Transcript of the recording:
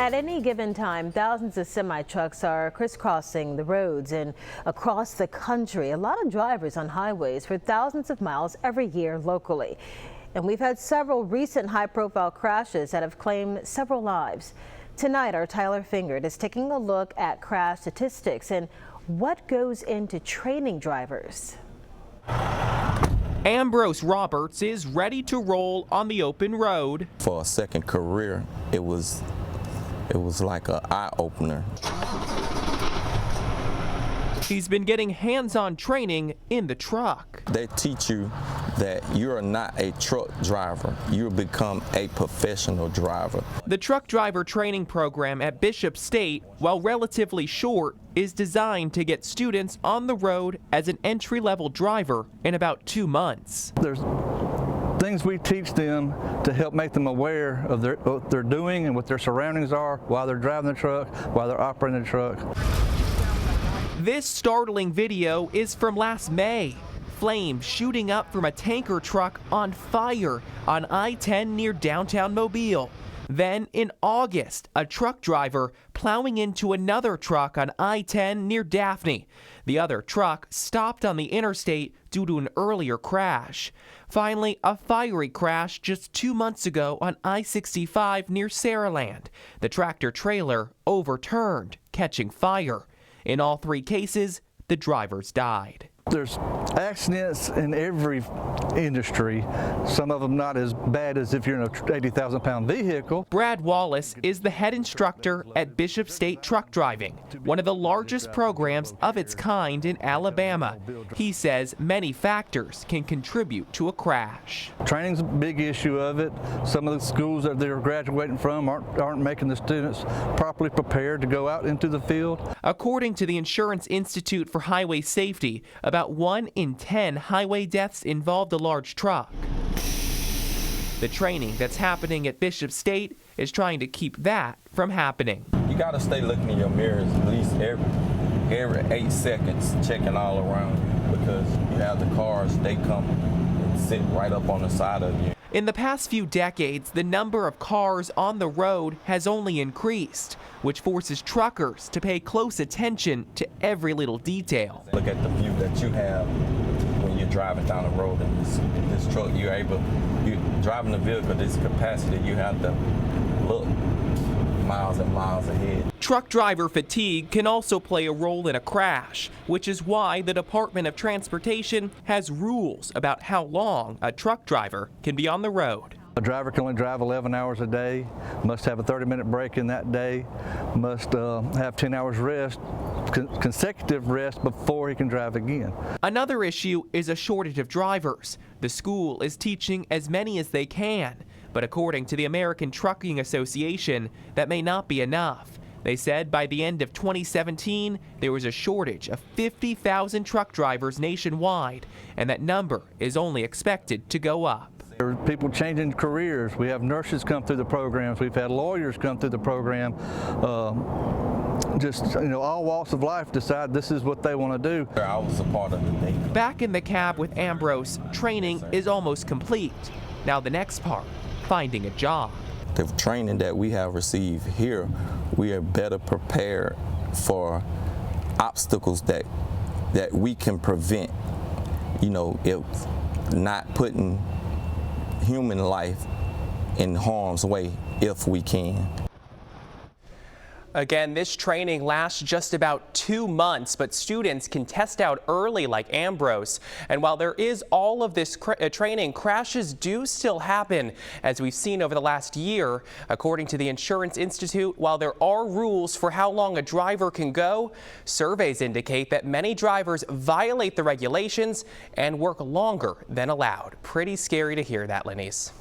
At any given time, thousands of semi-trucks are crisscrossing the roads and across the country. A lot of drivers on highways for thousands of miles every year locally. And we've had several recent high-profile crashes that have claimed several lives. Tonight, our Tyler Fingert is taking a look at crash statistics and what goes into training drivers. Ambrose Roberts is ready to roll on the open road. For a second career, it was like an eye-opener. He's been getting hands-on training in the truck. They teach you that you're not a truck driver. You become a professional driver. The truck driver training program at Bishop State, while relatively short, is designed to get students on the road as an entry-level driver in about 2 months. There's things we teach them to help make them aware of what they're doing and what their surroundings are while they're driving the truck, while they're operating the truck. This startling video is from last May. Flames shooting up from a tanker truck on fire on I-10 near downtown Mobile. Then in August, a truck driver plowing into another truck on I-10 near Daphne. The other truck stopped on the interstate due to an earlier crash. Finally, a fiery crash just 2 months ago on I-65 near Saraland. The tractor trailer overturned, catching fire. In all 3 cases, the drivers died. There's accidents in every industry, some of them not as bad as if you're in a 80,000-pound vehicle. Brad Wallace is the head instructor at Bishop State Truck Driving, one of the largest programs of its kind in Alabama. He says many factors can contribute to a crash. Training's a big issue of it. Some of the schools that they're graduating from aren't making the students properly prepared to go out into the field. According to the Insurance Institute for Highway Safety, about 1 in 10 highway deaths involved a large truck. The training that's happening at Bishop State is trying to keep that from happening. You got to stay looking in your mirrors at least every 8 seconds, checking all around you, because you have the cars, they come and sit right up on the side of you. In the past few decades, the number of cars on the road has only increased, which forces truckers to pay close attention to every little detail. Look at the view that you have when you're driving down the road in this truck. You're driving the vehicle, this capacity, you have to look miles and miles ahead. Truck driver fatigue can also play a role in a crash, which is why the Department of Transportation has rules about how long a truck driver can be on the road. A driver can only drive 11 hours a day, must have a 30-minute break in that day, must have 10 hours rest, consecutive rest before he can drive again. Another issue is a shortage of drivers. The school is teaching as many as they can, but according to the American Trucking Association, that may not be enough. They said by the end of 2017, there was a shortage of 50,000 truck drivers nationwide, and that number is only expected to go up. There are people changing careers. We have nurses come through the programs. We've had lawyers come through the program. Just, all walks of life decide this is what they want to do. I was a part of the day. Back in the cab with Ambrose, training is almost complete. Now the next part, finding a job. The training that we have received here, we are better prepared for obstacles that we can prevent, if not putting human life in harm's way if we can. Again, this training lasts just about 2 months, but students can test out early like Ambrose. And while there is all of this training, crashes do still happen, as we've seen over the last year. According to the Insurance Institute, while there are rules for how long a driver can go, surveys indicate that many drivers violate the regulations and work longer than allowed. Pretty scary to hear that, Lenise.